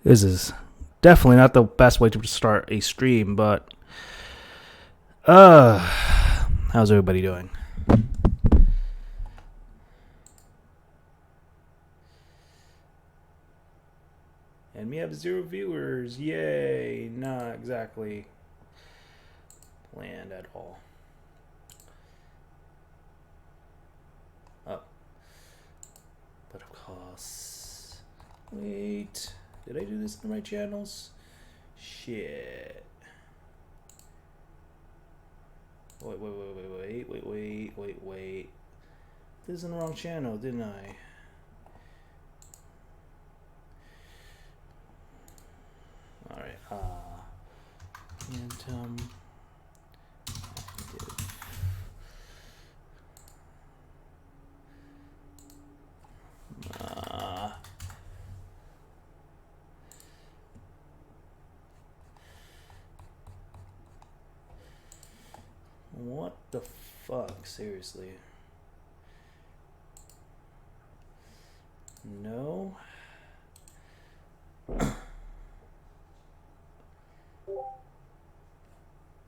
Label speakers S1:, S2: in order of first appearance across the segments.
S1: This is definitely not the best way to start a stream, but how's everybody doing? And we have 0 viewers. Yay! Not exactly planned at all. Oh. But of course. Wait. Did I do this in the right channels? Shit. Wait. This is in the wrong channel, didn't I? Alright, Phantom. What the fuck? Seriously. No.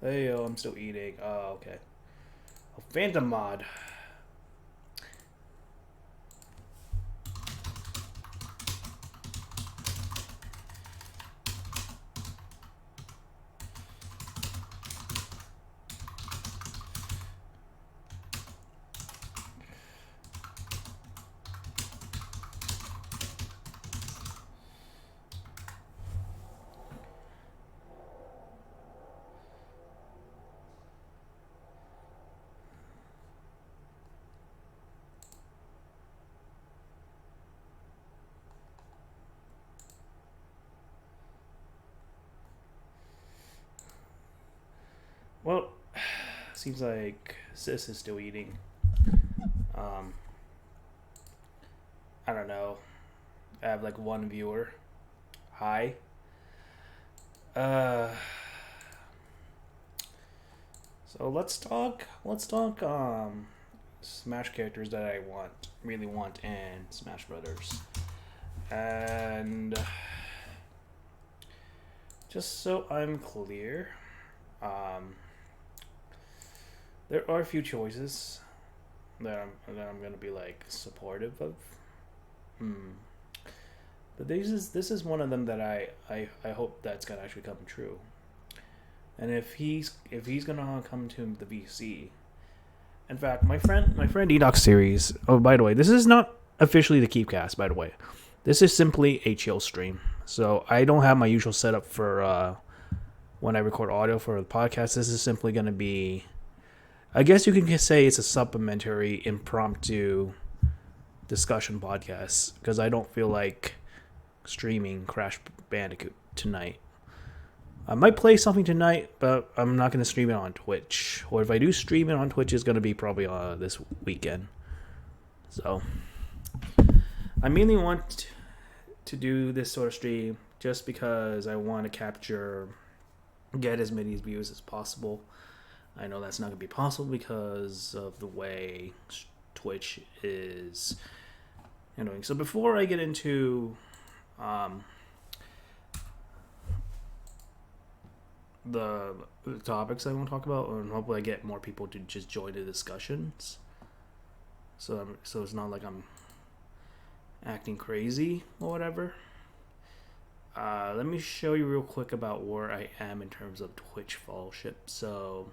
S1: Hey yo, I'm still eating. Oh, okay. A Phantom mod. Well, seems like Sis is still eating. I don't know. I have like 1 viewer. Hi. So let's talk. Smash characters that I really want in Smash Brothers. And just so I'm clear, there are a few choices that I'm gonna be like supportive of. But this is one of them that I hope that's gonna actually come true. And if he's gonna come to the VC, in fact, my friend Enoch series. Oh, by the way, this is not officially the Keepcast. By the way, this is simply a chill stream. So I don't have my usual setup for when I record audio for the podcast. This is simply gonna be, I guess you can say it's a supplementary impromptu discussion podcast because I don't feel like streaming Crash Bandicoot tonight. I might play something tonight, but I'm not going to stream it on Twitch. Or if I do stream it on Twitch, it's going to be probably this weekend. So, I mainly want to do this sort of stream just because I want to get as many views as possible. I know that's not going to be possible because of the way Twitch is handling. So before I get into the topics I want to talk about, and hopefully I get more people to just join the discussions. So it's not like I'm acting crazy or whatever. Let me show you real quick about where I am in terms of Twitch followership. So,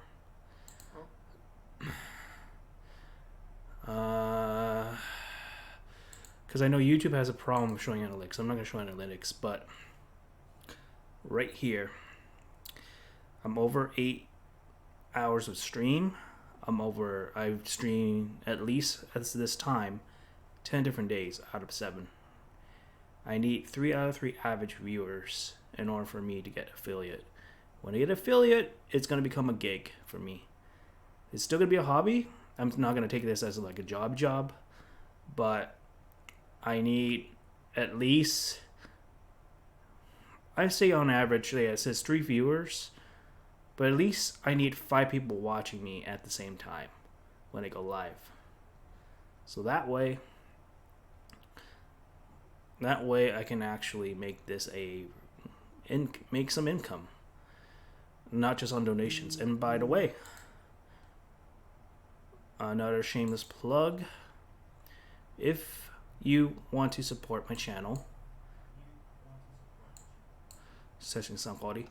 S1: because I know YouTube has a problem with showing analytics. I'm not going to show analytics, but right here, I'm over 8 hours of stream. I've streamed at least at this time 10 different days out of 7. I need 3 out of 3 average viewers in order for me to get affiliate. When I get affiliate, it's going to become a gig for me. It's still going to be a hobby. I'm not going to take this as like a job, but I need at least, I say on average, it says 3 viewers, but at least I need 5 people watching me at the same time when I go live. So that way, That way I can actually make this make some income, not just on donations. And by the way, another shameless plug, if you want to support my channel, session sound quality,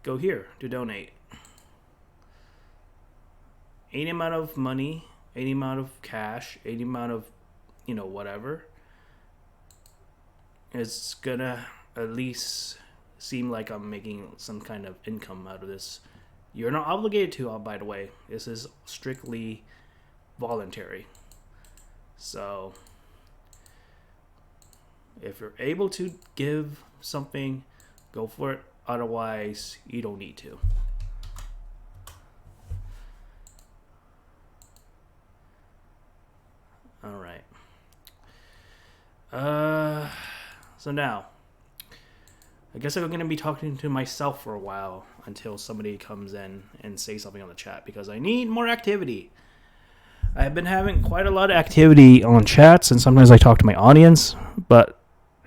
S1: go here to donate. Any amount of money, any amount of cash, any amount of, whatever, it's gonna at least seem like I'm making some kind of income out of this. You're not obligated to, by the way. This is strictly voluntary. So, if you're able to give something, go for it. Otherwise, you don't need to. All right. So now, I guess I'm going to be talking to myself for a while until somebody comes in and say something on the chat, because I need more activity. I've been having quite a lot of activity on chats, and sometimes I talk to my audience, but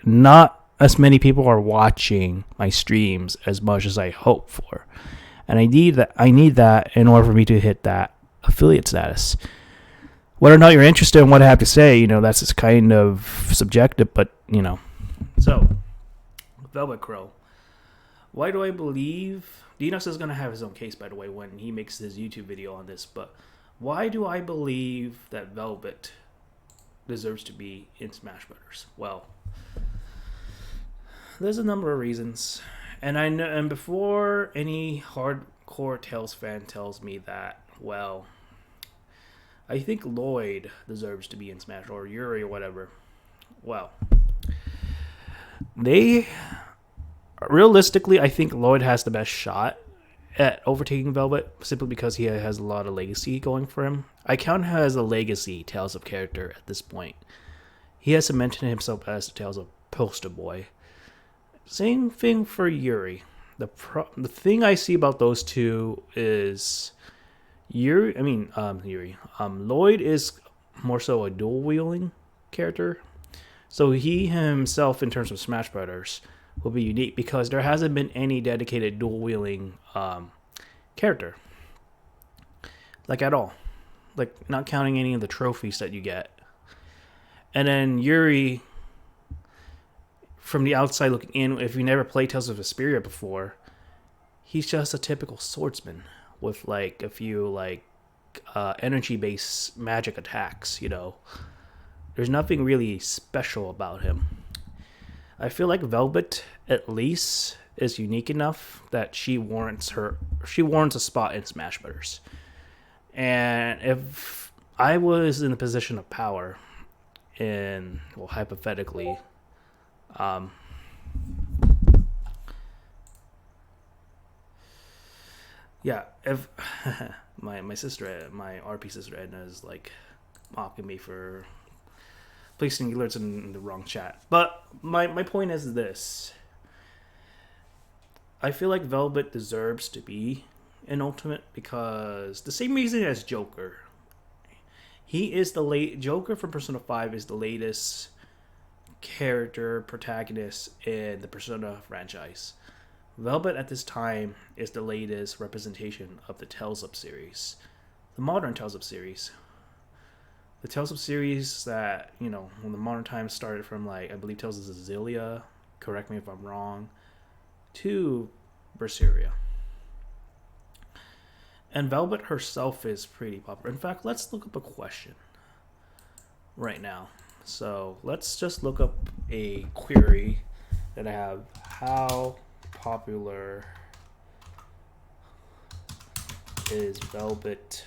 S1: not as many people are watching my streams as much as I hope for. And I need that in order for me to hit that affiliate status. Whether or not you're interested in what I have to say, that's just kind of subjective, but, So, Velvet Crowe. Why do I believe... Dinos is going to have his own case, by the way, when he makes his YouTube video on this, but why do I believe that Velvet deserves to be in Smash Brothers? Well, there's a number of reasons. And I know, and before any hardcore Tales fan tells me that, well, I think Lloyd deserves to be in Smash, or Yuri, or whatever. Well, realistically, I think Lloyd has the best shot at overtaking Velvet, simply because he has a lot of legacy going for him. I count him as a legacy Tales of character at this point. He has cemented himself as the Tales of poster boy. Same thing for Yuri. The thing I see about those two is Lloyd is more so a dual wielding character. So he himself, in terms of Smash Brothers, will be unique because there hasn't been any dedicated dual wielding character, like at all, like not counting any of the trophies that you get. And then Yuri, from the outside looking in, if you never played Tales of Berseria before, he's just a typical swordsman with like a few energy-based magic attacks. There's nothing really special about him. I feel like Velvet, at least, is unique enough that she warrants a spot in Smash Brothers. And if I was in a position of power, hypothetically, if my sister, my RP sister Edna, is like mocking me for placing alerts in the wrong chat. But my point is this. I feel like Velvet deserves to be an Ultimate because the same reason as Joker. He is Joker from Persona 5 is the latest character protagonist in the Persona franchise. Velvet at this time is the latest representation of the Tales of series. The modern Tales of series. The Tales of series that, when the modern times started from, I believe Tales of Zazzilia, correct me if I'm wrong, to Berseria. And Velvet herself is pretty popular. In fact, let's look up a question right now. So, let's just look up a query that I have. How popular is Velvet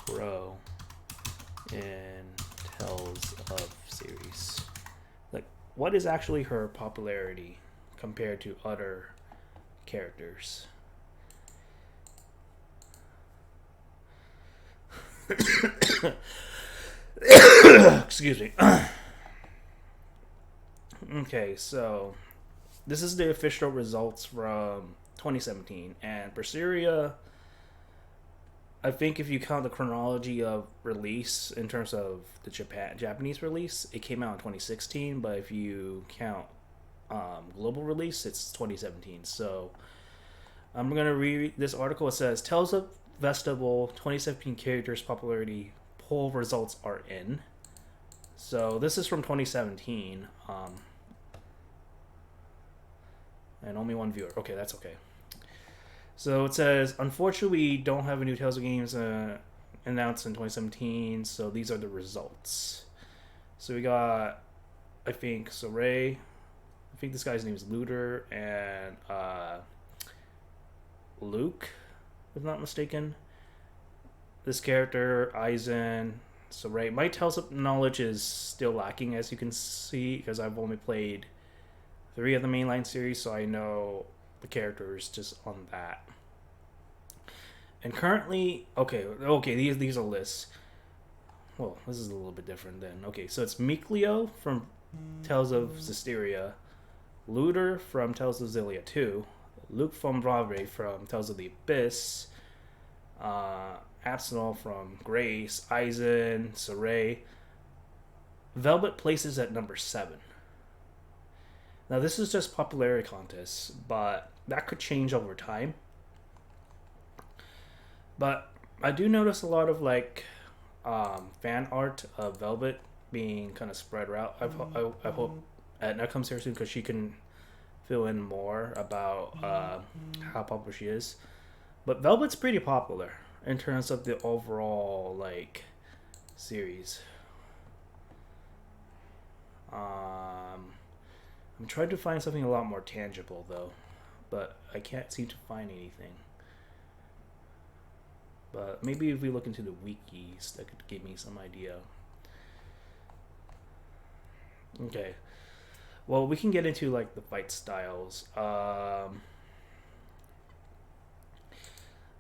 S1: Crowe in Tales of series? What is actually her popularity compared to other characters? Excuse me. Okay, so this is the official results from 2017, and Berseria, I think if you count the chronology of release in terms of the Japanese release, it came out in 2016. But if you count global release, it's 2017. So I'm gonna read this article. It says Tales of Festival 2017 characters popularity poll results are in. So this is from 2017. And only one viewer. Okay, that's okay. So it says, unfortunately, we don't have a new Tales of Games announced in 2017, so these are the results. So we got, I think, Ray. I think this guy's name is Looter, and Luke, if not mistaken. This character, Aizen, Ray. My Tales of knowledge is still lacking, as you can see, because I've only played 3 of the mainline series, so I know the characters just on that. And currently, okay, these are lists. Well, this is a little bit different then. Okay, so it's Mikleo from Tales of Zestiria, Looter from Tales of Xillia 2, Luke from Brave from Tales of the Abyss, Absalom from Grace, Aizen, Saray. Velvet places at number 7. Now this is just popularity contests, but that could change over time. But I do notice a lot of like fan art of Velvet being kind of spread out. I hope Edna comes here soon because she can fill in more about how popular she is. But Velvet's pretty popular in terms of the overall like series. I'm trying to find something a lot more tangible though, but I can't seem to find anything. But maybe if we look into the wikis, that could give me some idea. Okay. Well, we can get into like the fight styles.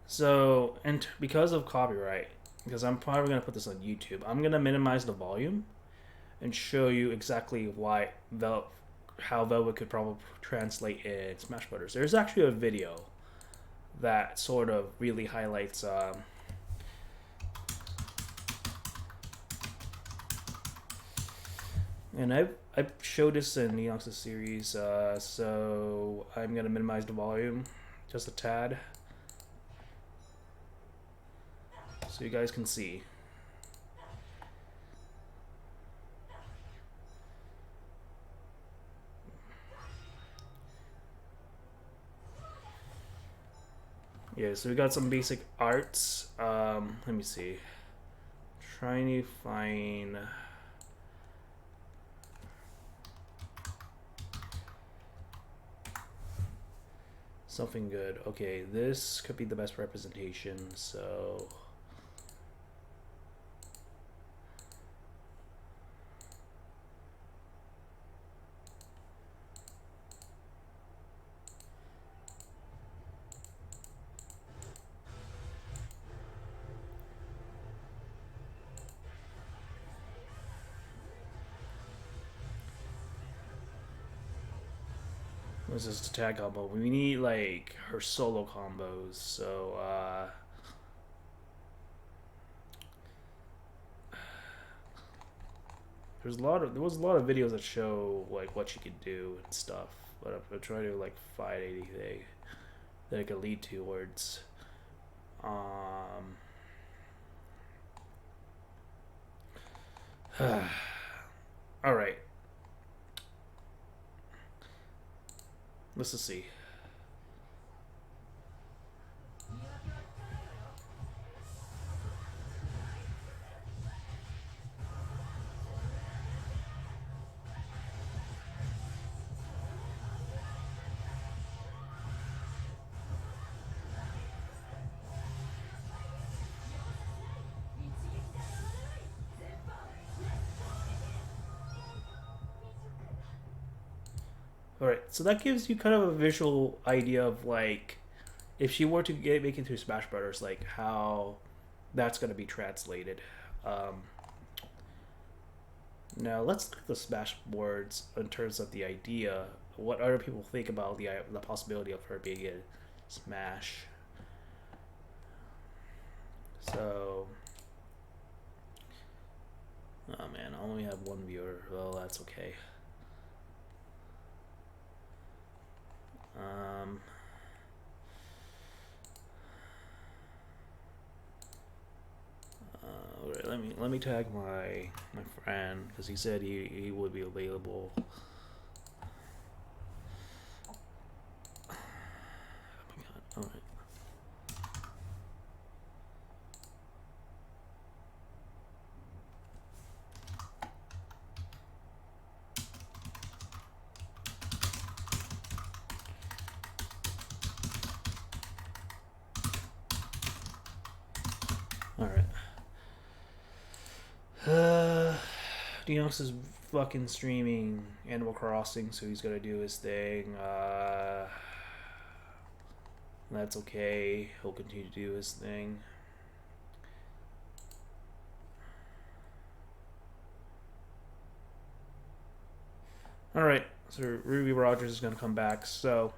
S1: So, and because of copyright, because I'm probably going to put this on YouTube, I'm going to minimize the volume and show you exactly why how Velvet could probably translate in Smash Brothers. There's actually a video that sort of really highlights and I've showed this in Neox's series, so I'm gonna minimize the volume just a tad so you guys can see. Yeah, so we got some basic arts. Let me see. Trying to find something good. Okay, this could be the best representation, so what's this tag combo? We need like her solo combos, so there was a lot of videos that show like what she could do and stuff, but I'm trying to like find anything that it could lead towards. All right. Let's just see. Alright, so that gives you kind of a visual idea of like if she were to make it through Smash Brothers, like how that's going to be translated. Now let's look at the Smash boards in terms of the idea. What other people think about the possibility of her being in Smash? So, oh man, I only have one viewer. Well, that's okay. Let me tag my friend because he said he would be available. Oh my god! All right. Dinox is fucking streaming Animal Crossing, so he's gonna do his thing. That's okay. He'll continue to do his thing. Alright, so Ruby Rogers is gonna come back, so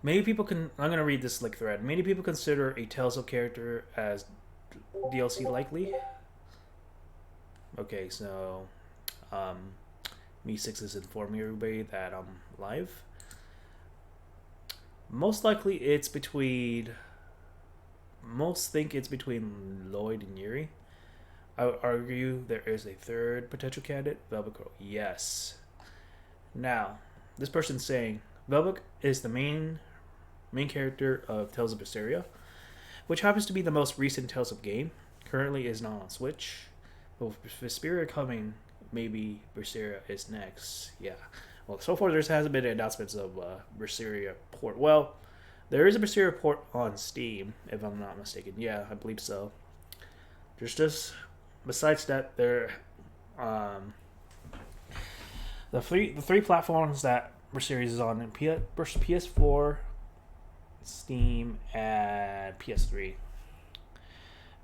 S1: many people can. I'm gonna read this like thread. Many people consider a Tales of character as DLC likely. Okay, so Me6 is informing everybody that I'm live. Most likely it's between. Most think it's between Lloyd and Yuri. I would argue there is a third potential candidate, Velvet Crowe. Yes. Now, this person's saying Velvet is the main character of Tales of Berseria, which happens to be the most recent Tales of game. Currently is not on Switch. But with Vesperia coming, maybe Berseria is next. Yeah. Well, so far there hasn't been announcements of Berseria port. Well, there is a Berseria port on Steam, if I'm not mistaken. Yeah, I believe so. There's just, besides that, there, the three platforms that Berseria is on: PS4, Steam, and PS3.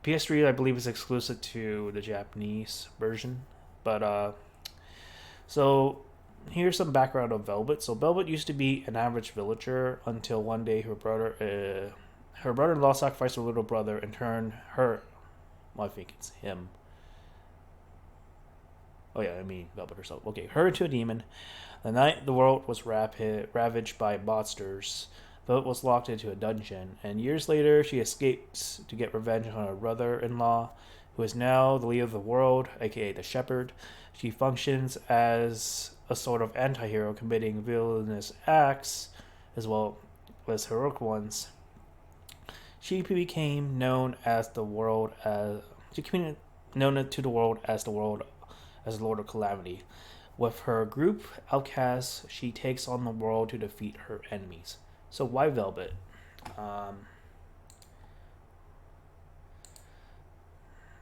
S1: PS3, I believe, is exclusive to the Japanese version. But, so, here's some background of Velvet. So, Velvet used to be an average villager until one day her brother-in-law sacrificed her little brother and turned her, well, I think it's him. Oh, yeah, I mean, Velvet herself. Okay, her into a demon. The night the world was ravaged by monsters, Velvet was locked into a dungeon, and years later she escapes to get revenge on her brother-in-law, who is now the leader of the world, aka the Shepherd. She functions as a sort of anti-hero, committing villainous acts as well as heroic ones. She became known to the world as the Lord of Calamity. With her group outcasts, she takes on the world to defeat her enemies. So why Velvet?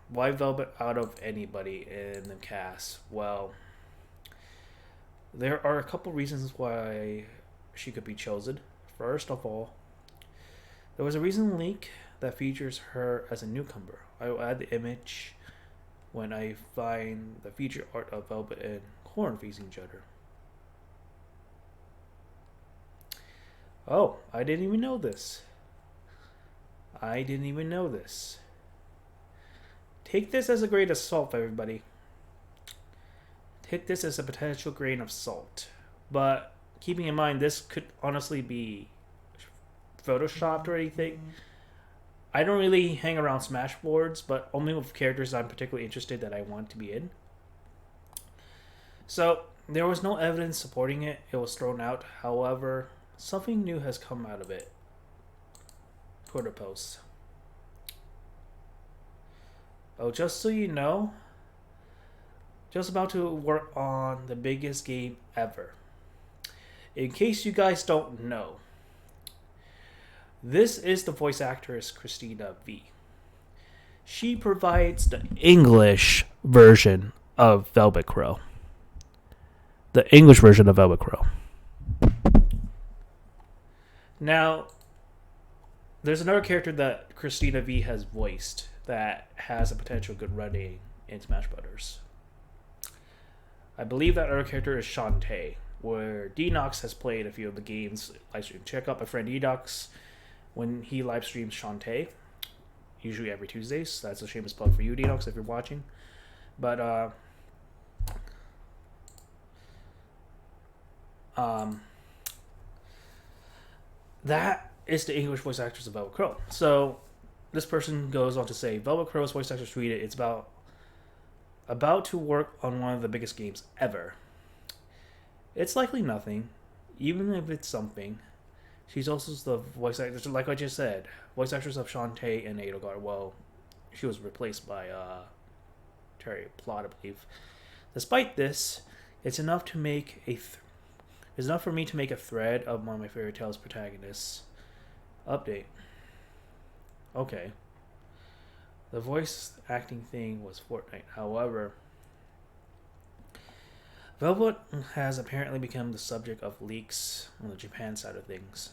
S1: Why Velvet out of anybody in the cast? Well, there are a couple reasons why she could be chosen. First of all, there was a recent leak that features her as a newcomer. I will add the image when I find the feature art of Velvet and Corn facing each other. Oh, I didn't even know this. Take this as a grain of salt, everybody. Take this as a potential grain of salt. But keeping in mind, this could honestly be photoshopped or anything. I don't really hang around Smash boards, but only with characters I'm particularly interested that I want to be in. So, there was no evidence supporting it. It was thrown out. However, something new has come out of it. Twitter post. Oh, just so you know, just about to work on the biggest game ever. In case you guys don't know, this is the voice actress Christina V. She provides the English version of Velvet Crowe. The English version of Velvet Crowe. Now, there's another character that Christina V has voiced that has a potential good running in Smash Brothers. I believe that other character is Shantae, where Denox has played a few of the games live stream. Check out my friend Denox when he live streams Shantae. usually every Tuesdays. That's a shameless plug for you, Dinox, if you're watching. But that is the English voice actress of Velvet Crowe. So this person goes on to say, Velvet Crow's voice actress tweeted, "It's about to work on one of the biggest games ever. It's likely nothing, even if it's something. She's also the voice actress, like I just said, voice actress of Shantae and Edelgard. Well, she was replaced by Terry Plot, I believe. Despite this, it's enough to make it's enough for me to make a thread of one of my fairy tales protagonists. Update. Okay. The voice acting thing was Fortnite. However, Velvet has apparently become the subject of leaks on the Japan side of things.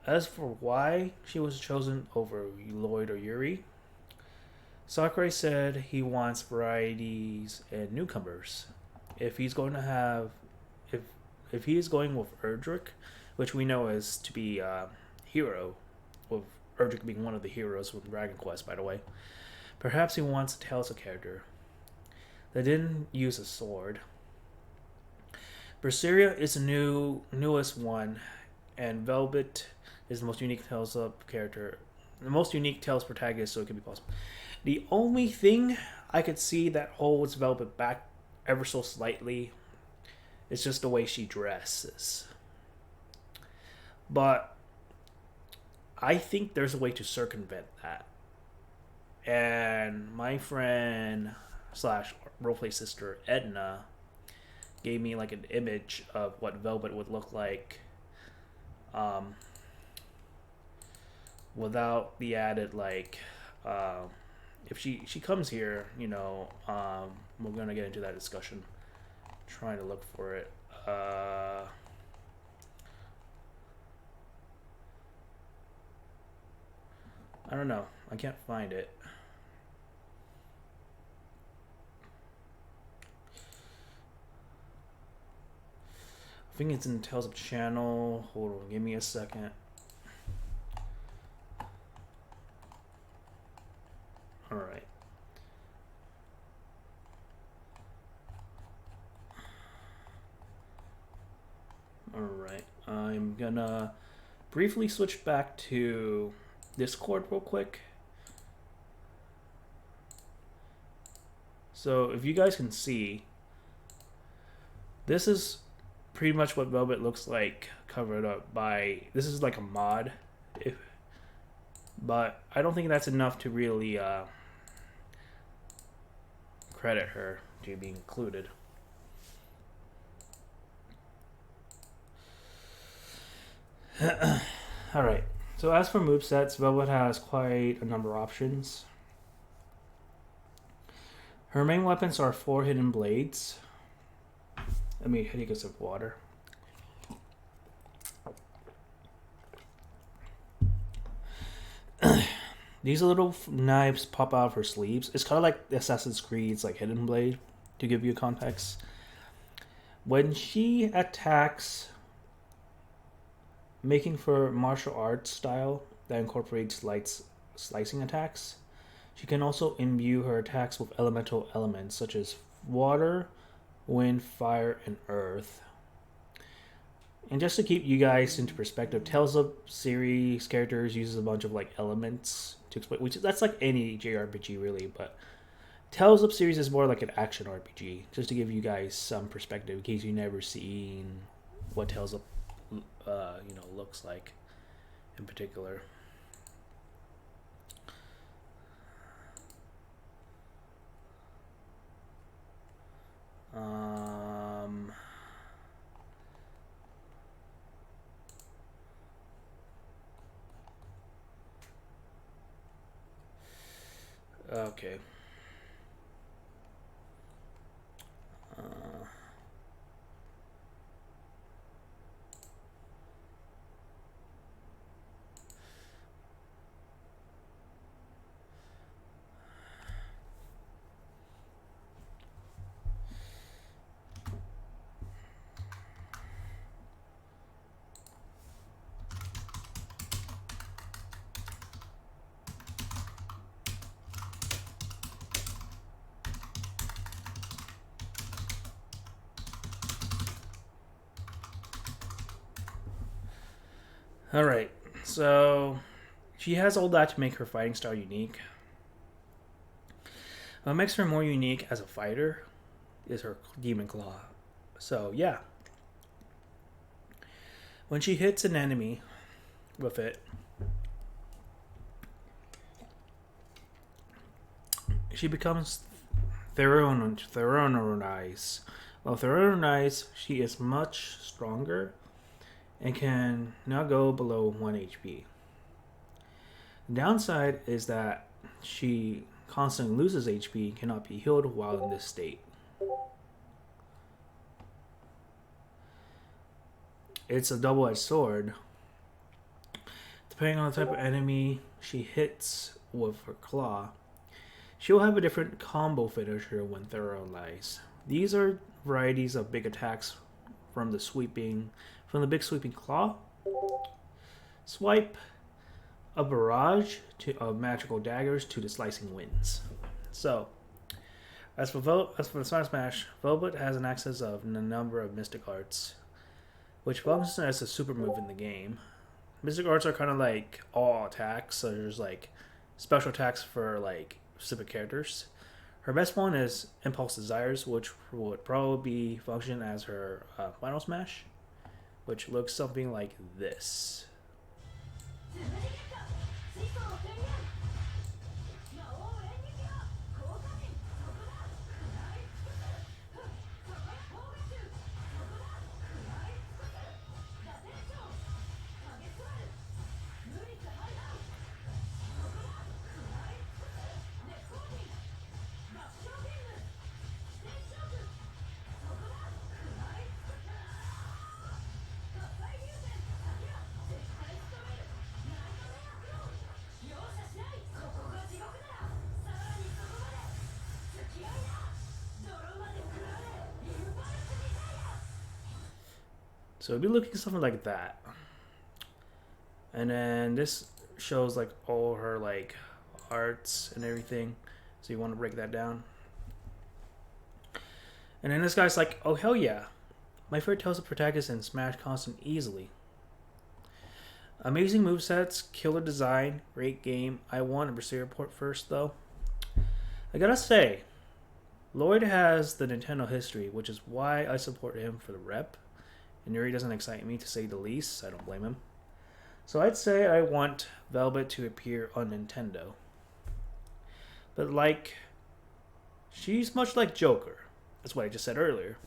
S1: As for why she was chosen over Lloyd or Yuri, Sakurai said he wants varieties and newcomers. If he's going to have, if he is going with Erdrick, which we know is to be hero, with Erdrick being one of the heroes from Dragon Quest, by the way, perhaps he wants a Tales character that didn't use a sword. Berseria is the newest one, and Velvet is the most unique Tales character, the most unique Tales protagonist, so it could be possible. The only thing I could see that holds Velvet back ever so slightly is just the way she dresses. But I think there's a way to circumvent that. And my friend / roleplay sister Edna gave me like an image of what Velvet would look like without the added like if she comes here, you know, we're gonna get into that discussion. Trying to look for it. I don't know. I can't find it. I think it's in Tales of Channel. Hold on, give me a second. Alright. Alright. I'm gonna briefly switch back to Discord real quick. So if you guys can see, this is pretty much what Velvet looks like covered up by, this is like a mod, but I don't think that's enough to really credit her to be included. Alright, so as for movesets, Velvet has quite a number of options. Her main weapons are 4 hidden blades. Let me take a sip of water. These little knives pop out of her sleeves. It's kind of like Assassin's Creed's like hidden blade, to give you context. When she attacks, making for martial arts style that incorporates light slicing attacks, she can also imbue her attacks with elemental elements such as water, wind, fire, and earth. And just to keep you guys into perspective, Tales of series characters uses a bunch of like elements to explain, which that's like any JRPG really, but Tales of series is more like an action RPG. Just to give you guys some perspective in case you've never seen what Tales of looks like in particular. Okay. Alright, so she has all that to make her fighting style unique. What makes her more unique as a fighter is her demon claw. So, yeah. When she hits an enemy with it, she becomes Theronized. While Theronized, she is much stronger and can now go below 1 HP. The downside is that she constantly loses HP, cannot be healed while in this state. It's a double-edged sword. Depending on the type of enemy she hits with her claw, she will have a different combo finisher when Theronized. These are varieties of big attacks from the big sweeping claw, swipe, a barrage of magical daggers to the slicing winds. So, as for the Smash, Velvet has an access of a number of mystic arts, which functions as a super move in the game. Mystic arts are kind of like all attacks, so there's like special attacks for like specific characters. Her best one is Impulse Desires, which would probably function as her final smash, which looks something like this. So it'd be looking something like that. And then this shows like all her like arts and everything. So you want to break that down. And then this guy's like, oh hell yeah. My favorite tells the protagonist in Smash constant easily. Amazing movesets, killer design, great game. I want a Berseria port first though. I gotta say, Lloyd has the Nintendo history, which is why I support him for the rep. And Yuri doesn't excite me to say the least. I don't blame him. So I'd say I want Velvet to appear on Nintendo. But like, she's much like Joker. That's what I just said earlier.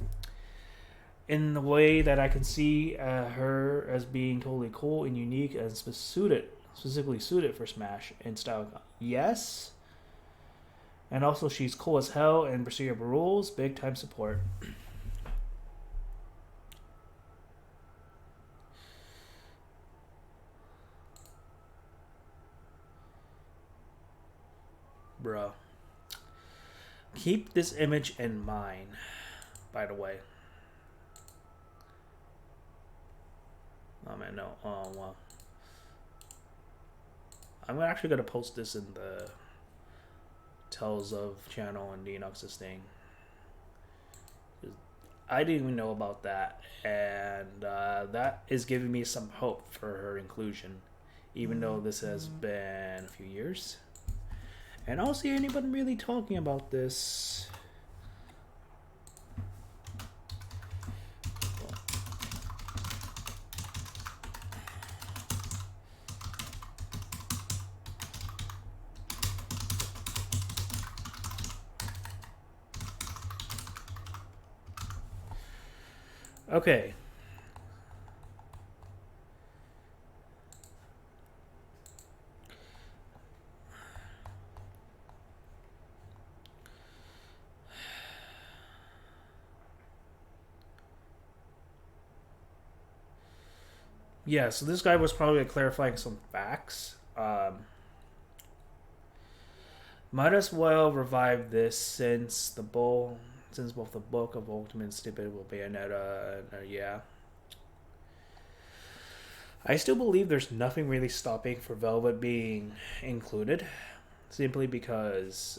S1: In the way that I can see her as being totally cool and unique and specifically suited for Smash and style. Yes. And also she's cool as hell and Berseria rules. Big time support. Bro. Keep this image in mind, by the way. Oh man, no. Oh, well. I'm actually going to post this in the Tells of channel and Denox's thing. I didn't even know about that. And that is giving me some hope for her inclusion. Even though this has been a few years. And I don't see anybody really talking about this. Okay. Yeah, so this guy was probably clarifying some facts. Might as well revive this since both the Book of Ultimate Stupid with Bayonetta and yeah. I still believe there's nothing really stopping for Velvet being included, simply because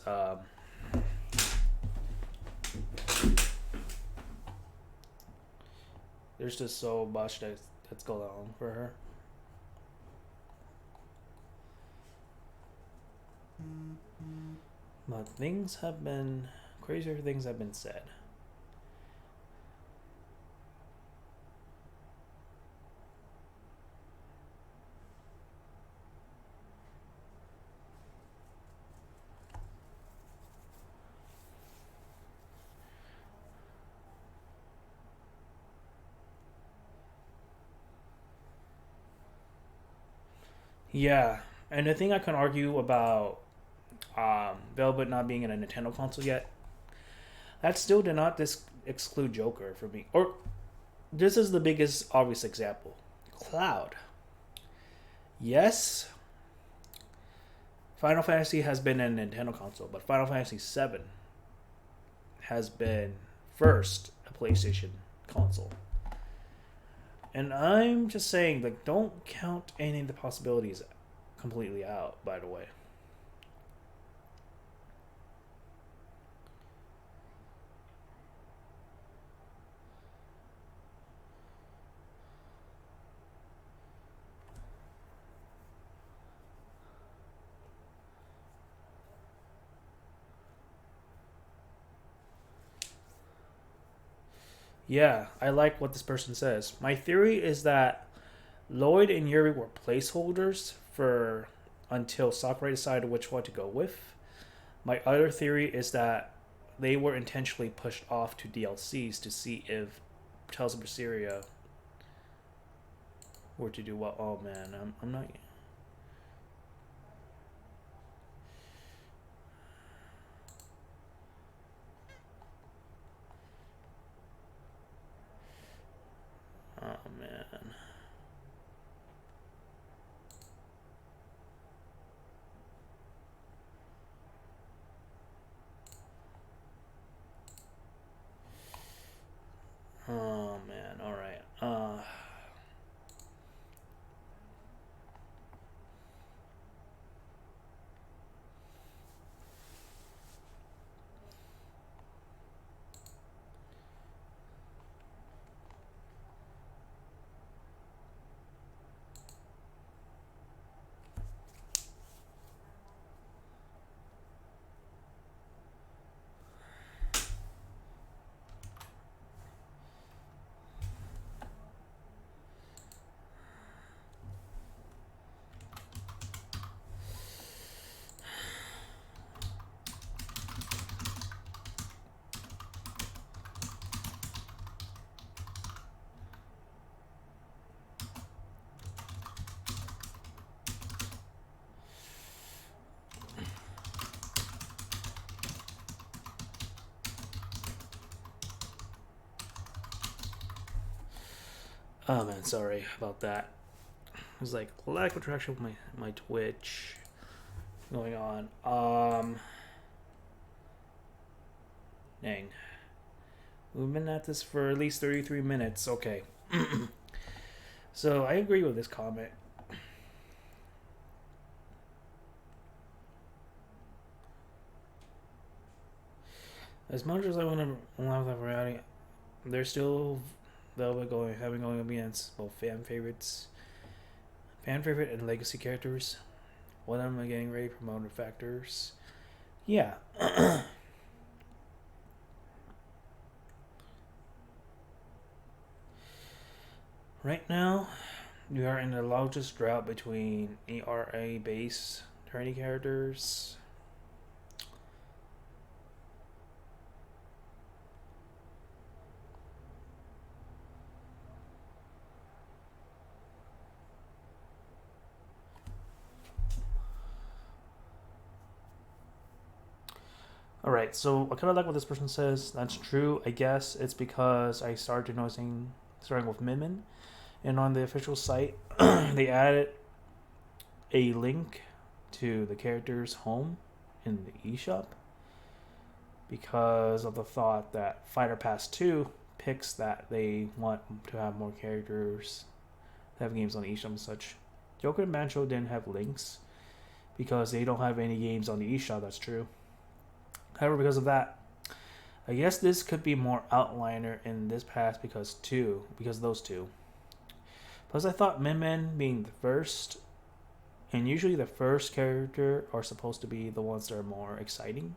S1: there's just so much that's going on for her. But crazier things have been said. Yeah, and the thing I can argue about Velvet not being in a Nintendo console yet, that still did not exclude Joker for me. Or this is the biggest obvious example. Cloud. Yes, Final Fantasy has been in a Nintendo console, but Final Fantasy VII has been first a PlayStation console. And I'm just saying, like, don't count any of the possibilities completely out, by the way. Yeah, I like what this person says. My theory is that Lloyd and Yuri were placeholders for until Sakurai decided which one to go with. My other theory is that they were intentionally pushed off to DLCs to see if Tales of Berseria were to do well. Oh man, I'm not. Oh man. Oh man. All right. Oh man, sorry about that. There's like lack of traction with my Twitch going on. Dang. We've been at this for at least 33 minutes. Okay. So I agree with this comment. As much as I want to allow that variety, there's still Velvet going up against both fan favorite and legacy characters. One of them are getting ready promoted factors. Yeah. Right now, we are in the largest drought between ERA base tourney characters. Alright, so I kind of like what this person says. That's true. I guess it's because I started noticing, starting with Min. And on the official site, they added a link to the character's home in the eShop because of the thought that Fighter Pass 2 picks that they want to have more characters have games on the eShop and such. Joker and Bancho didn't have links because they don't have any games on the eShop, that's true. However, because of that, I guess this could be more outliner in this pass because of those two. Plus, I thought Min being the first And usually the first character are supposed to be the ones that are more exciting.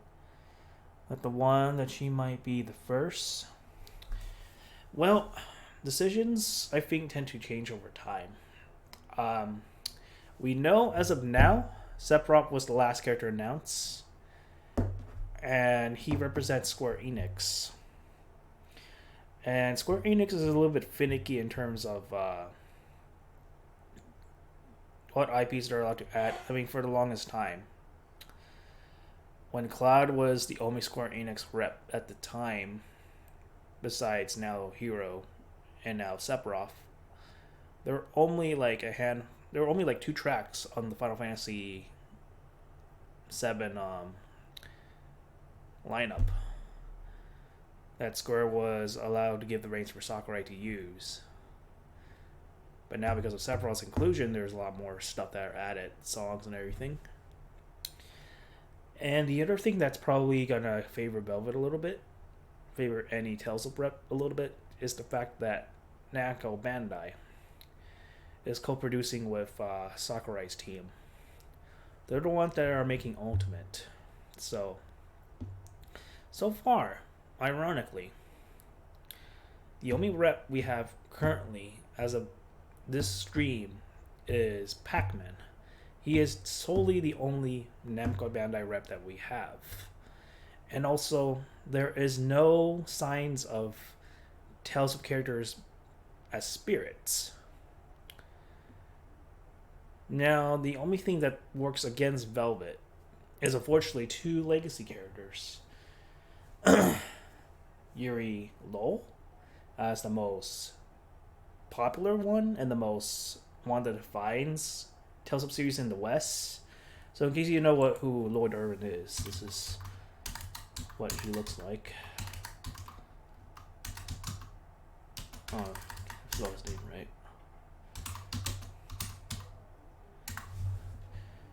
S1: But the one that she might be the first, well, decisions I think tend to change over time. We know as of now, Sephiroth was the last character announced, and he represents Square Enix. And Square Enix is a little bit finicky in terms of what IPs they're allowed to add. I mean, for the longest time, when Cloud was the only Square Enix rep at the time, besides now Hero and now Sephiroth, there were only like there were only like 2 tracks on the Final Fantasy VII lineup that Square was allowed to give the reins for Sakurai to use. But now because of Sephiroth's inclusion, there's a lot more stuff that are added, songs and everything. And the other thing that's probably gonna favor Velvet a little bit, favor any Tales of rep a little bit, is the fact that Namco Bandai is co-producing with Sakurai's team. They're the ones that are making Ultimate. So far, ironically, the only rep we have currently as of this stream is Pac-Man. He is solely the only Namco Bandai rep that we have. And also, there is no signs of Tales of characters as spirits. Now, the only thing that works against Velvet is unfortunately 2 legacy characters. Yuri Lowell as the most popular one and the most one that defines Tales of series in the West. So in case you know who Lord Irvin is, this is what he looks like. Oh, I spelled his name right.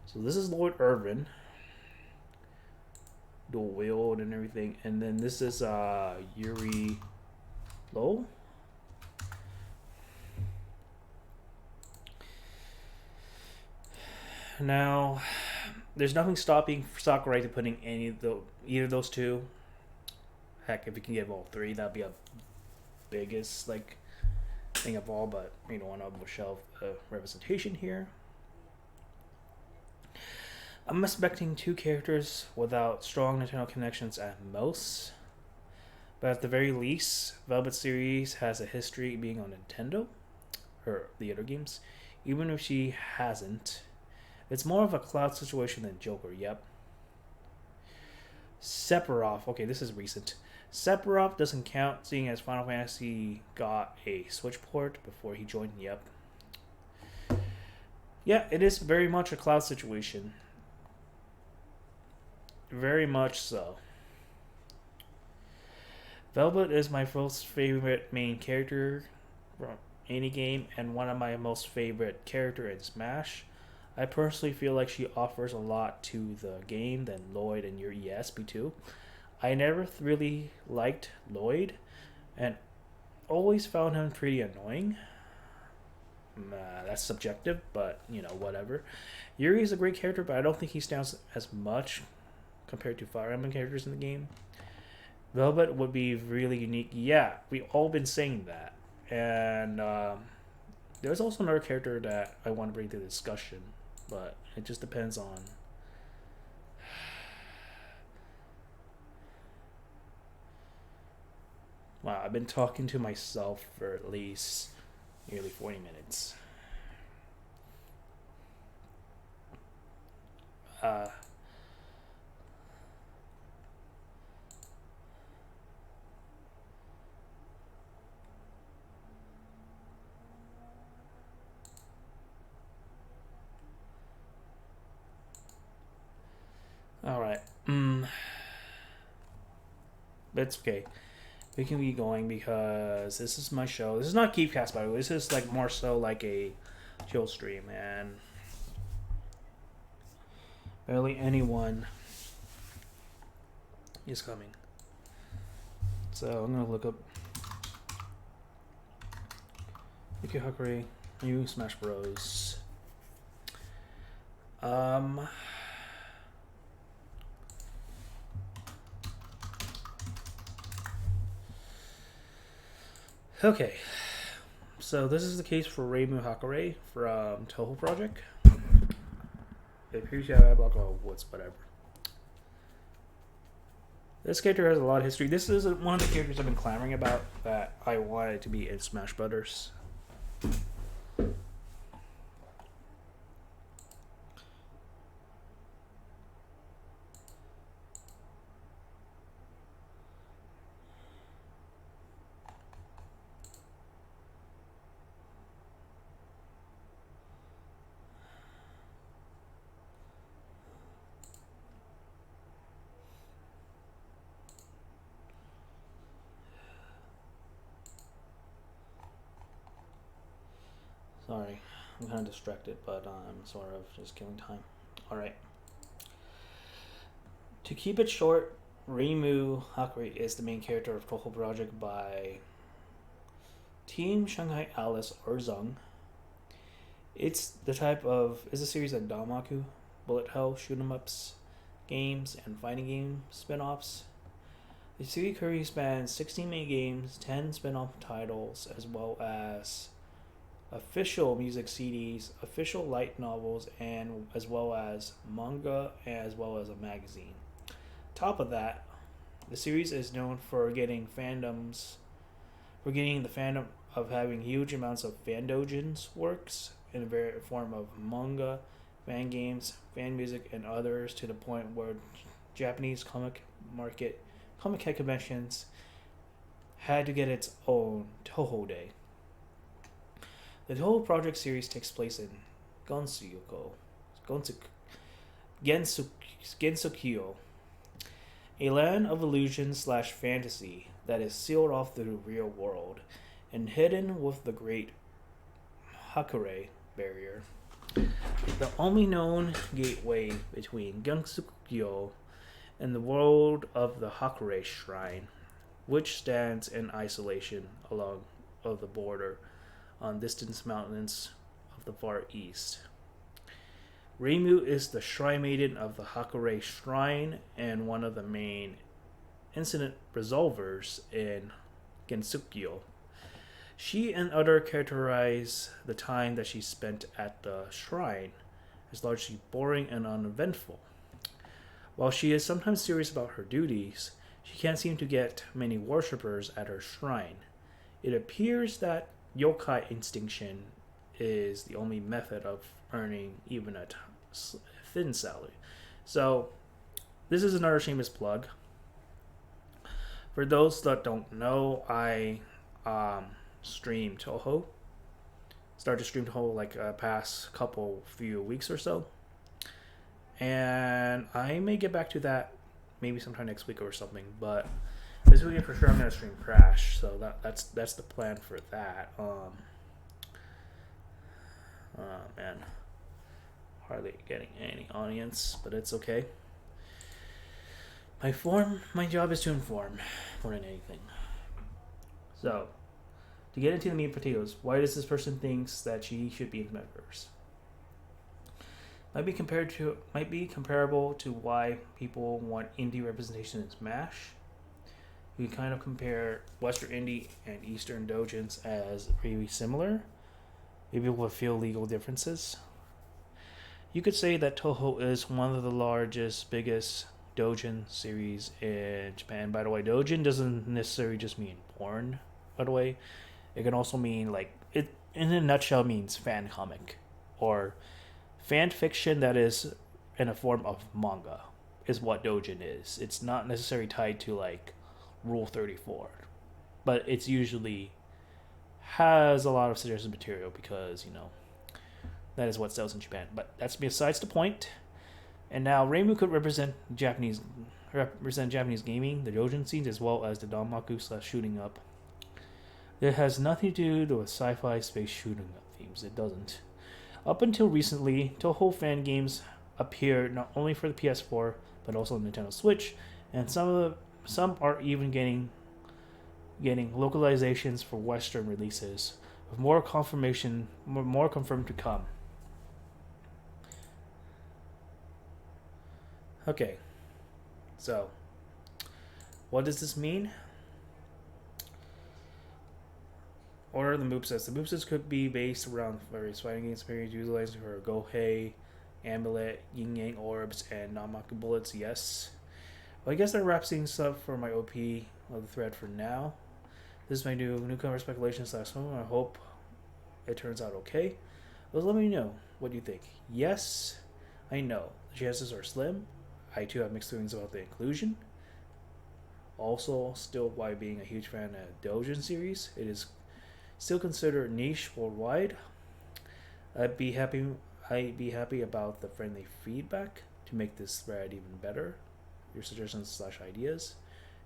S1: So this is Lord Irvin, dual wield and everything, and then this is Yuri Low. Now, there's nothing stopping Sakurai to putting either of those 2. Heck, if you can get all 3, that'd be a biggest thing of all. But we don't want to shelve representation here. I'm expecting 2 characters without strong Nintendo connections at most. But at the very least, Velvet series has a history being on Nintendo, or the other games. Even if she hasn't, it's more of a Cloud situation than Joker, yep. Sephiroth, okay, this is recent. Sephiroth doesn't count, seeing as Final Fantasy got a Switch port before he joined, yep. Yeah, it is very much a Cloud situation. Very much so. Velvet is my most favorite main character from any game and one of my most favorite character in Smash. I personally feel like she offers a lot to the game than Lloyd and Yuri ESP2. I never really liked Lloyd and always found him pretty annoying. That's subjective, but whatever. Yuri is a great character, but I don't think he stands as much compared to Fire Emblem characters in the game. Velvet would be really unique. Yeah, we've all been saying that. And there's also another character that I want to bring to the discussion, but it just depends on wow, I've been talking to myself for at least nearly 40 minutes. Alright. It's okay. We can be going because this is my show. This is not Kiefcast, by the way. This is more so like a chill stream, and barely anyone is coming. So I'm gonna look up Reimu Hakurei, new Smash Bros. Um. Okay. So this is the case for Reimu Hakurei from Touhou Project. It appears you have alcohol, woods, whatever. This character has a lot of history. This is one of the characters I've been clamoring about that I wanted to be in Smash Brothers. Sorry, I'm kind of distracted, but I'm sort of just killing time. Alright. To keep it short, Reimu Hakurei is the main character of Touhou Project by Team Shanghai Alice or Zung. It's a series of Damaku, bullet hell, shoot 'em ups, games, and fighting game spin-offs. The series currently spans 16 main games, 10 spin-off titles, as well as official music CDs, official light novels, and as well as manga, as well as a magazine. Top of that, the series is known for getting the fandom of having huge amounts of fandojins works in the form of manga, fan games, fan music, and others, to the point where Japanese comic head conventions had to get its own Touhou Day. The Touhou Project series takes place in Gensukyo, a land of illusion/fantasy that is sealed off to the real world and hidden with the Great Hakurei Barrier, the only known gateway between Gensukyo and the world of the Hakurei Shrine, which stands in isolation along of the border on distant mountains of the far east. Reimu is the shrine maiden of the Hakurei Shrine and one of the main incident resolvers in Gensukyo. She and others characterize the time that she spent at the shrine as largely boring and uneventful. While she is sometimes serious about her duties, she can't seem to get many worshippers at her shrine. It appears that yokai extinction is the only method of earning even a thin salary. So, this is another shameless plug. For those that don't know, I stream Touhou. Started to stream Touhou like past few weeks or so. And I may get back to that maybe sometime next week or something, but this weekend for sure I'm gonna stream Crash, so that's the plan for that. Man, hardly getting any audience, but it's okay. My job is to inform more than anything. So, to get into the meat and potatoes, why does this person thinks that she should be in the metaverse? Might be comparable to why people want indie representation in Smash. You can kind of compare Western indie and Eastern doujins as pretty similar, maybe with a few legal differences. You could say that Touhou is one of the biggest doujin series in Japan. By the way, doujin doesn't necessarily just mean porn, by the way. It can also mean, it in a nutshell means fan comic, or fan fiction that is in a form of manga, is what doujin is. It's not necessarily tied to, Rule 34, but it's usually has a lot of suggested material because, that is what sells in Japan. But that's besides the point. And now Reimu could represent Japanese gaming, the doujin scenes, as well as the danmaku/shooting up. It has nothing to do with sci-fi space shooting up themes. It doesn't. Up until recently, Touhou fan games appeared not only for the PS4 but also the Nintendo Switch, and some are even getting localizations for Western releases, with more confirmed to come. Okay, so what does this mean? Order of the movesets. The movesets could be based around various fighting game experience utilizing for Gohei, Amulet, Yin Yang Orbs, and Namaku Bullets, yes. Well, I guess that wraps things up for my OP of the thread for now. This is my newcomer speculation / home. I hope it turns out okay. But let me know what you think. Yes, I know the chances are slim. I too have mixed feelings about the inclusion. Also, still why being a huge fan of the Dojin series, it is still considered niche worldwide. I'd be happy about the friendly feedback to make this thread even better. Your suggestions / ideas.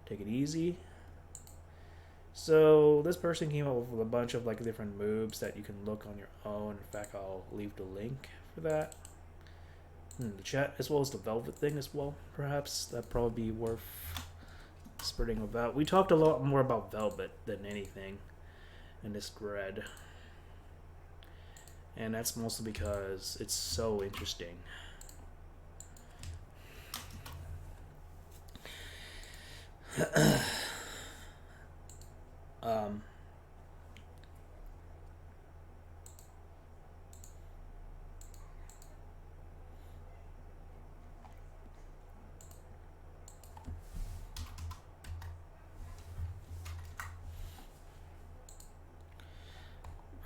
S1: Take it easy. So this person came up with a bunch of like different moves that you can look on your own. In fact, I'll leave the link for that in the chat, as well as the Velvet thing as well. Perhaps that'd probably be worth spreading about. We talked a lot more about Velvet than anything in this thread, and that's mostly because it's so interesting.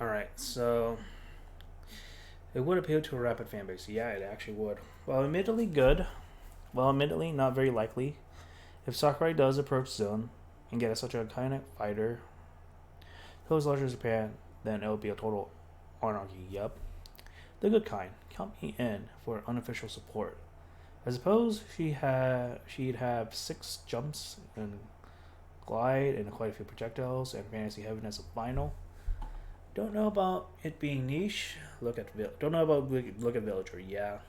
S1: Alright, so it would appeal to a rapid fan base. Yeah, it actually would. Well, admittedly good. Well, admittedly not very likely. If Sakurai does approach Zone and get such a iconic fighter who is larger as Japan, then it will be a total anarchy. Yup. The good kind. Count me in for unofficial support. I suppose she'd have 6 jumps and glide and quite a few projectiles and fantasy heaven as a final. Don't know about it being niche. Look at Villager. Yeah.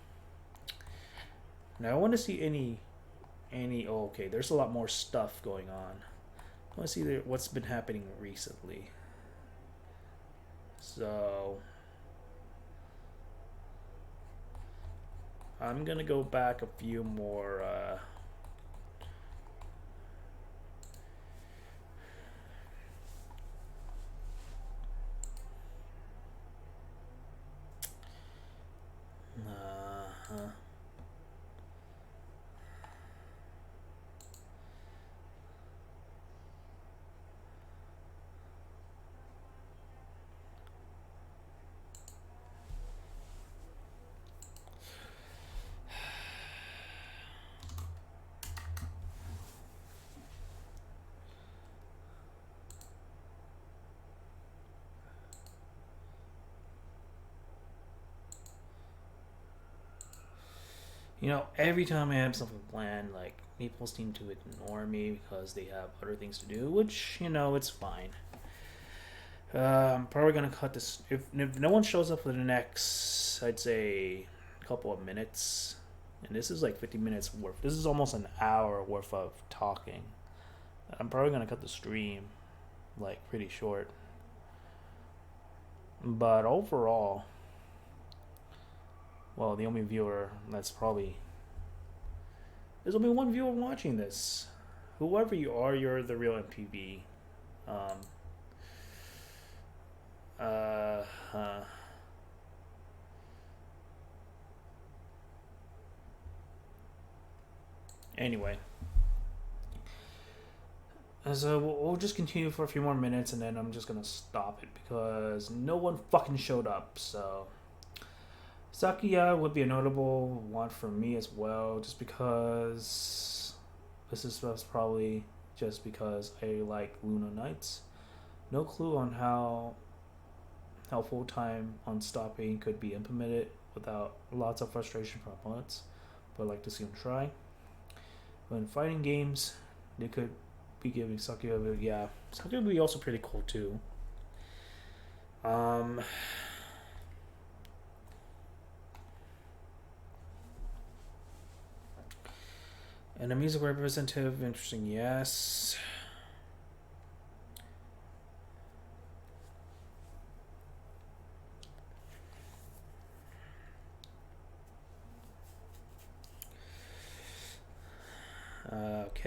S1: Now I want to see any. Oh, okay, there's a lot more stuff going on. I want to see what's been happening recently. So I'm gonna go back a few more. You know, every time I have something planned, like, people seem to ignore me because they have other things to do, which, you know, it's fine. I'm probably going to cut this. If no one shows up for the next, I'd say, couple of minutes, and this is like 50 minutes worth. This is almost an hour worth of talking. I'm probably going to cut the stream, like, pretty short. But overall, well, the only viewer that's probably... There's only one viewer watching this. Whoever you are, you're the real MPV. Anyway. So we'll just continue for a few more minutes and then I'm just going to stop it because no one fucking showed up, so... Sakuya would be a notable one for me as well, just because this is probably just because I like Luna Nights. No clue on how full time on stopping could be implemented without lots of frustration from opponents, but I'd like to see them try. But in fighting games, they could be giving Sakuya, yeah, Sakuya would be also pretty cool too. And a music representative, interesting, yes.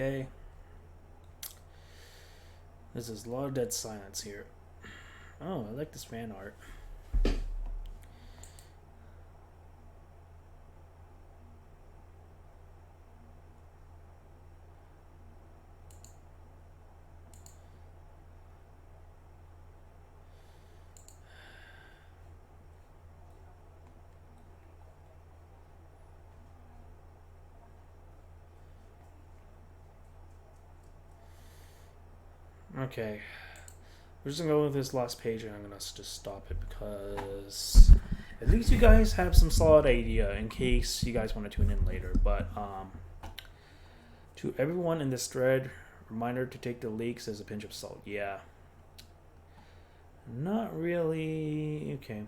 S1: Okay. This is a lot of dead silence here. Oh, I like this fan art. Okay, we're just gonna go with this last page and I'm gonna just stop it because at least you guys have some solid idea in case you guys want to tune in later. But to everyone in this thread, reminder to take the leaks as a pinch of salt. Yeah, not really. Okay.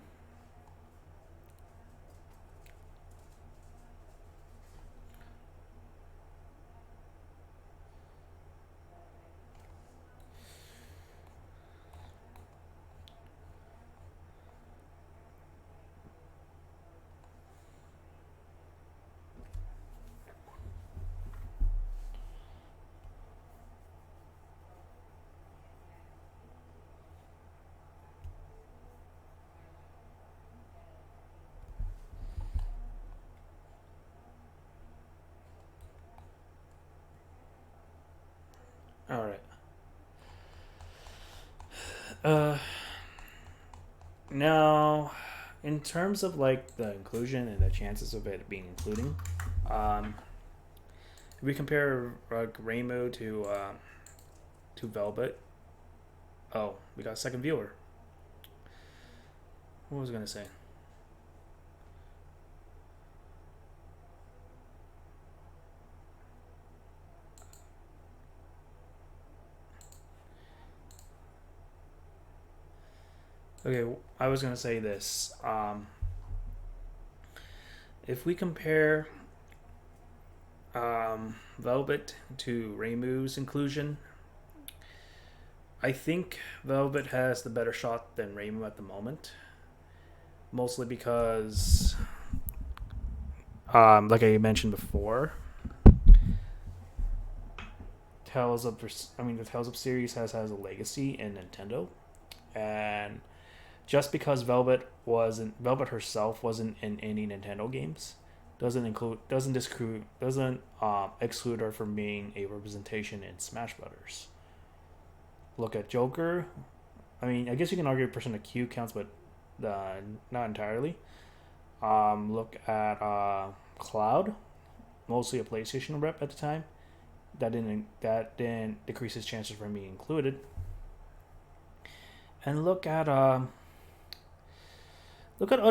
S1: All right. Now, in terms of like the inclusion and the chances of it being including, if we compare Reimu to Velvet, oh, we got a second viewer. What was I gonna say? Okay, I was gonna say this. If we compare Velvet to Reimu's inclusion, I think Velvet has the better shot than Reimu at the moment. Mostly because, like I mentioned before, the Tales of series has a legacy in Nintendo, and just because Velvet herself wasn't in any Nintendo games, doesn't exclude her from being a representation in Smash Brothers. Look at Joker. I mean, I guess you can argue Persona Q counts, but not entirely. Look at Cloud, mostly a PlayStation rep at the time. That didn't decrease his chances from being included. And look at other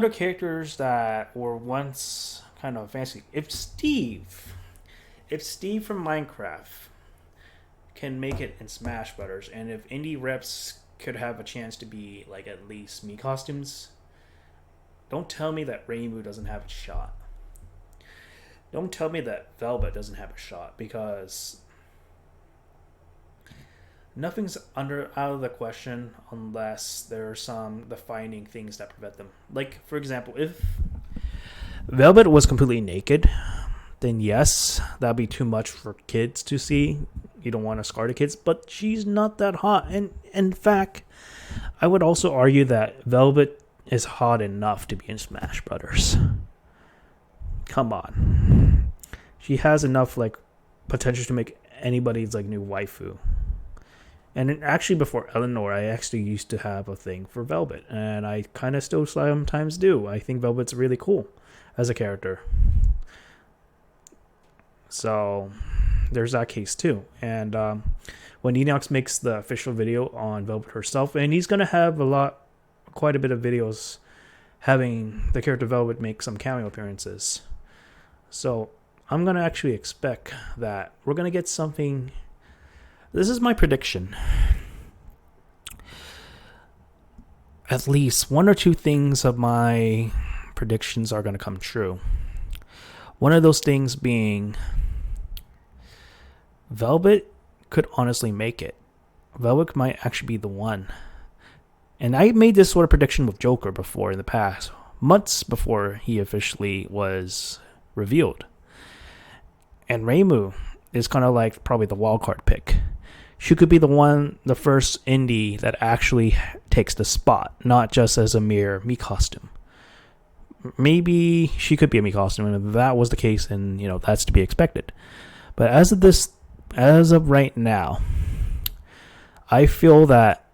S1: characters that were once kind of fancy. If Steve from Minecraft can make it in Smash Brothers, and if indie reps could have a chance to be like at least Mii costumes, don't tell me that Reimu doesn't have a shot. Don't tell me that Velvet doesn't have a shot, because nothing's out of the question unless there are some defining things that prevent them. Like, for example, if Velvet was completely naked, then yes, that'd be too much for kids to see. You don't want to scar the kids, but she's not that hot. And in fact, I would also argue that Velvet is hot enough to be in Smash Brothers. Come on. She has enough like potential to make anybody's like new waifu. And actually, before Eleanor, I actually used to have a thing for Velvet, and I kind of still sometimes do. I think Velvet's really cool as a character. So there's that case too. And when Enox makes the official video on Velvet herself, and he's gonna have quite a bit of videos having the character Velvet make some cameo appearances. So I'm gonna actually expect that we're gonna get something. This is my prediction. At least one or two things of my predictions are going to come true. One of those things being Velvet could honestly make it. Velvet might actually be the one. And I made this sort of prediction with Joker before in the past, months before he officially was revealed. And Reimu, is kind of like probably the wild card pick. She could be the first indie that actually takes the spot, not just as a mere me costume. Maybe she could be a me costume, and if that was the case, then that's to be expected. But as of right now, I feel that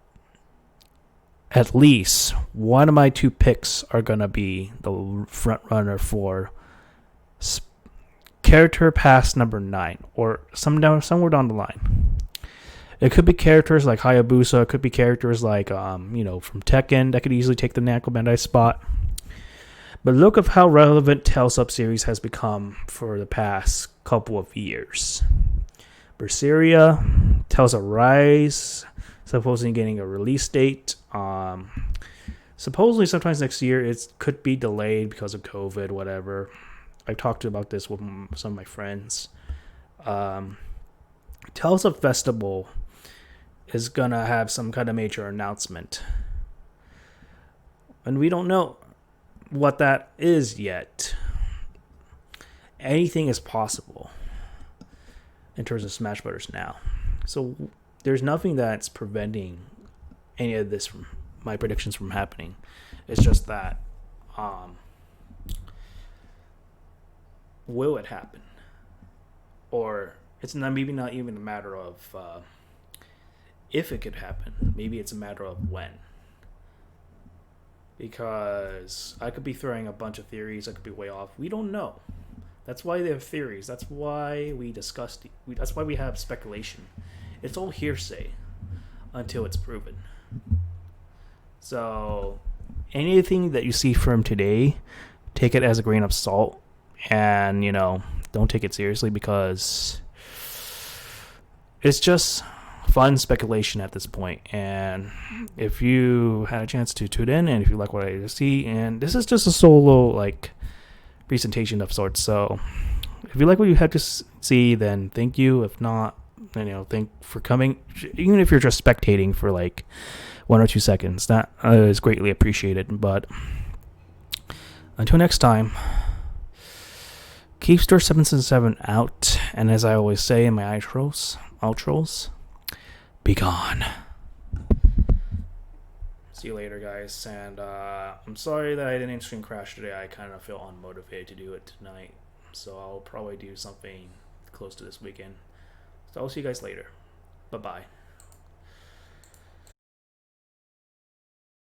S1: at least one of my two picks are gonna be the front runner for character past number 9, or somewhere down the line. It could be characters like Hayabusa. It could be characters like from Tekken that could easily take the Namco Bandai spot. But look at how relevant Tales Up series has become for the past couple of years. Berseria, Tales of Rise, supposedly getting a release date. Supposedly sometimes next year. It could be delayed because of COVID, whatever. I've talked about this with some of my friends. Tales of Festival is gonna have some kind of major announcement, and we don't know what that is yet. Anything is possible in terms of Smash Brothers now, so there's nothing that's preventing any of this from my predictions from happening. It's just that will it happen, or it's maybe not even a matter of if it could happen. Maybe it's a matter of when. Because I could be throwing a bunch of theories. I could be way off. We don't know. That's why they have theories. That's why we discuss. That's why we have speculation. It's all hearsay until it's proven. So anything that you see from today, take it as a grain of salt, and don't take it seriously, because it's just fun speculation at this point. And if you had a chance to tune in, and if you like what I see, and this is just a solo presentation of sorts, so if you like what you had to see, then thank you. If not, thank for coming. Even if you're just spectating for 1 or 2 seconds, that is greatly appreciated. But until next time, Kiefster 777 out, and as I always say in my outros, be gone. See you later, guys. And I'm sorry that I didn't stream Crash today. I kind of feel unmotivated to do it tonight, so I'll probably do something close to this weekend. So I'll see you guys later. Bye-bye.